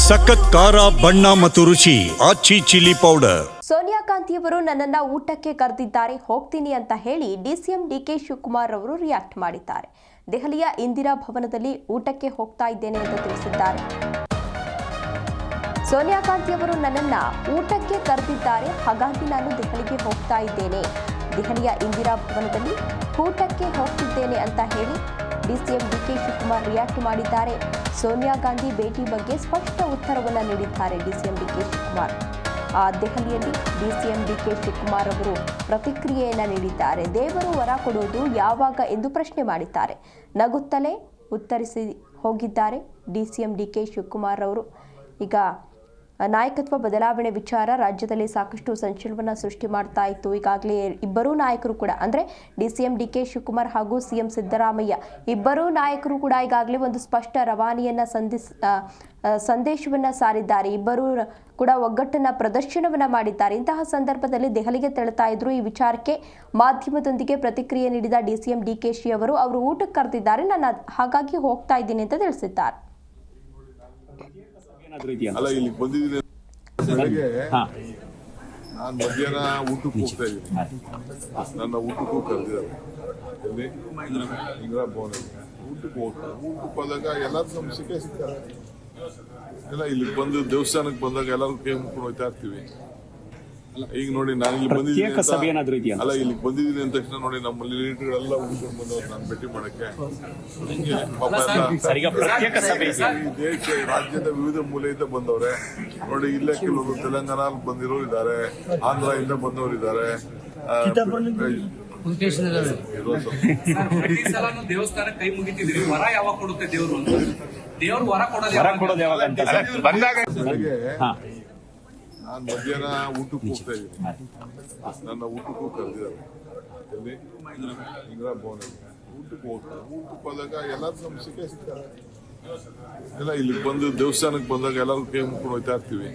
ಸಖತ್ ಖಾರ ಬಣ್ಣ ಮತ್ತು ರುಚಿ ಆಚಿ ಚಿಲ್ಲಿ ಪೌಡರ್. ಸೋನಿಯಾ ಗಾಂಧಿಯವರು ನನ್ನನ್ನು ಊಟಕ್ಕೆ ಕರೆದಿದ್ದಾರೆ, ಹೋಗ್ತೀನಿ ಅಂತ ಹೇಳಿ ಡಿಸಿಎಂ ಡಿಕೆ ಶಿವಕುಮಾರ್ ಅವರು ರಿಯಾಕ್ಟ್ ಮಾಡಿದ್ದಾರೆ. ದೆಹಲಿಯ ಇಂದಿರಾ ಭವನದಲ್ಲಿ ಊಟಕ್ಕೆ ಹೋಗ್ತಾ ಇದ್ದೇನೆ ಅಂತ ತಿಳಿಸಿದ್ದಾರೆ. ಸೋನಿಯಾ ಗಾಂಧಿಯವರು ನನ್ನನ್ನು ಊಟಕ್ಕೆ ಕರೆದಿದ್ದಾರೆ, ಹಾಗಾಗಿ ನಾನು ದೆಹಲಿಗೆ ಹೋಗ್ತಾ ಇದ್ದೇನೆ. ದೆಹಲಿಯ ಇಂದಿರಾ ಭವನದಲ್ಲಿ ಊಟಕ್ಕೆ ಹೋಗ್ತಿದ್ದೇನೆ ಅಂತ ಹೇಳಿ ಡಿಸಿಎಂ ಡಿಕೆ ಶಿವಕುಮಾರ್ ರಿಯಾಕ್ಟ್ ಮಾಡಿದ್ದಾರೆ. ಸೋನಿಯಾ ಗಾಂಧಿ ಭೇಟಿ ಬಗ್ಗೆ ಸ್ಪಷ್ಟ ಉತ್ತರವನ್ನು ನೀಡಿದ್ದಾರೆ ಡಿಸಿಎಂ ಡಿಕೆ ಶಿವಕುಮಾರ್. ದೆಹಲಿಯಲ್ಲಿ ಡಿಸಿಎಂ ಡಿಕೆ ಶಿವಕುಮಾರ್ ಅವರು ಪ್ರತಿಕ್ರಿಯೆಯನ್ನು ನೀಡಿದ್ದಾರೆ. ದೇವರು ವರ ಕೊಡುವುದು ಯಾವಾಗ ಎಂದು ಪ್ರಶ್ನೆ ಮಾಡಿದ್ದಾರೆ. ನಗುತ್ತಲೇ ಉತ್ತರಿಸಿ ಹೋಗಿದ್ದಾರೆ ಡಿಸಿಎಂ ಡಿಕೆ ಶಿವಕುಮಾರ್ ಅವರು. ಈಗ ನಾಯಕತ್ವ ಬದಲಾವಣೆ ವಿಚಾರ ರಾಜ್ಯದಲ್ಲಿ ಸಾಕಷ್ಟು ಸಂಚಲನವನ್ನು ಸೃಷ್ಟಿ ಮಾಡ್ತಾ ಇತ್ತು. ಈಗಾಗಲೇ ಇಬ್ಬರೂ ನಾಯಕರು ಕೂಡ ಅಂದರೆ ಡಿಸಿಎಂ ಡಿಕೆ ಶಿವಕುಮಾರ್ ಹಾಗೂ ಸಿಎಂ ಸಿದ್ದರಾಮಯ್ಯ ಇಬ್ಬರೂ ನಾಯಕರು ಕೂಡ ಈಗಾಗಲೇ ಒಂದು ಸ್ಪಷ್ಟ ರವಾನೆಯನ್ನು ಸಂದೇಶವನ್ನು ಸಾರಿದ್ದಾರೆ. ಇಬ್ಬರೂ ಕೂಡ ಒಗ್ಗಟ್ಟನ್ನು ಪ್ರದರ್ಶನವನ್ನು ಮಾಡಿದ್ದಾರೆ. ಇಂತಹ ಸಂದರ್ಭದಲ್ಲಿ ದೆಹಲಿಗೆ ತೆರಳುತ್ತಾ ಇದ್ರು. ಈ ವಿಚಾರಕ್ಕೆ ಮಾಧ್ಯಮದೊಂದಿಗೆ ಪ್ರತಿಕ್ರಿಯೆ ನೀಡಿದ ಡಿಸಿಎಂ ಡಿಕೆಶಿ ಅವರು ಊಟಕ್ಕೆ ಕರೆದಿದ್ದಾರೆ, ನಾನು ಹಾಗಾಗಿ ಹೋಗ್ತಾ ಇದ್ದೀನಿ ಅಂತ ತಿಳಿಸಿದ್ದಾರೆ. ಅಲ್ಲ, ಇಲ್ಲಿ ಬಂದಿದ್ದೀನಿ. ಬೆಳಗ್ಗೆ ನಾನು ಮಧ್ಯಾಹ್ನ ಊಟಕ್ಕೆ ಹೋಗ್ತಾ ಇದ್ದೀನಿ. ನನ್ನ ಊಟಕ್ಕೂ ಕರೆದಿದ್ದಾರೆ. ಎಲ್ಲಿ ಇಂದಿರಾ ಭವನ ಊಟಕ್ಕೆ ಹೋಗ್ತಾರೆ. ಊಟಕ್ಕೆ ಹೋದಾಗ ಎಲ್ಲರೂ ನಮ್ಮ ಸಿಗ್ತಾರೆ. ಎಲ್ಲ ಇಲ್ಲಿ ಬಂದು ದೇವಸ್ಥಾನಕ್ಕೆ ಬಂದಾಗ ಎಲ್ಲರೂ ಕೈ ಮುಟ್ಕೊಂಡು ಹೋಗ್ತಾ ಇರ್ತೀವಿ. ಈಗ ನೋಡಿ ನಾನು ಇಲ್ಲಿ ಬಂದಿದ್ದೀನಿ. ಅಲ್ಲ, ಇಲ್ಲಿ ಬಂದಿದ್ದೀನಿ ಅಂದ ತಕ್ಷಣ ನೋಡಿ ನಮ್ಮ ಲೀಡರ್ಗಳೆಲ್ಲ ಉಳ್ಕೊಂಡು ಬಂದವ್ರು ನಾನು ಭೇಟಿ ಮಾಡಕ್ಕೆ. ದೇಶ ರಾಜ್ಯದ ವಿವಿಧ ಮೂಲೆಯಿಂದ ಬಂದವ್ರೆ ನೋಡಿ. ಇಲ್ಲೇ ಕೆಲವರು ತೆಲಂಗಾಣ ಬಂದಿರೋರು ಇದ್ದಾರೆ, ಆಂಧ್ರ ಇಂದ ಬಂದವರು ಇದ್ದಾರೆ. ದೇವಸ್ಥಾನ ಕೈ ಮುಗಿತಿದ್ರಿ, ವರ ಯಾವಾಗ ಕೊಡುತ್ತೆ ದೇವರು ಅಂತ? ದೇವರು ವರ ಕೊಡೋದು ಯಾವಾಗ ಅಂತ ಬಂದಾಗ ಬೆಳಗ್ಗೆ ನಾನು ಮಧ್ಯಾಹ್ನ ಊಟಕ್ಕೆ ಹೋಗ್ತಾ ಇದ್ದೀನಿ. ನನ್ನ ಊಟಕ್ಕೂ ಕರೆದಿದ್ದಾರೆ. ಎಲ್ಲಿ ಇಂದಿರಾ ಭವನ ಊಟಕ್ಕೆ ಹೋಗ್ತಾರೆ. ಊಟಕ್ಕೆ ಹೋದಾಗ ಎಲ್ಲರೂ ನಮ್ಮ ಸಿಗ್ತಾರೆ. ಎಲ್ಲ ಇಲ್ಲಿ ಬಂದು ದೇವಸ್ಥಾನಕ್ಕೆ ಬಂದಾಗ ಎಲ್ಲರೂ ಕೈ ಮುಟ್ಕೊಂಡು ಹೋಗ್ತಾ ಇರ್ತೀವಿ.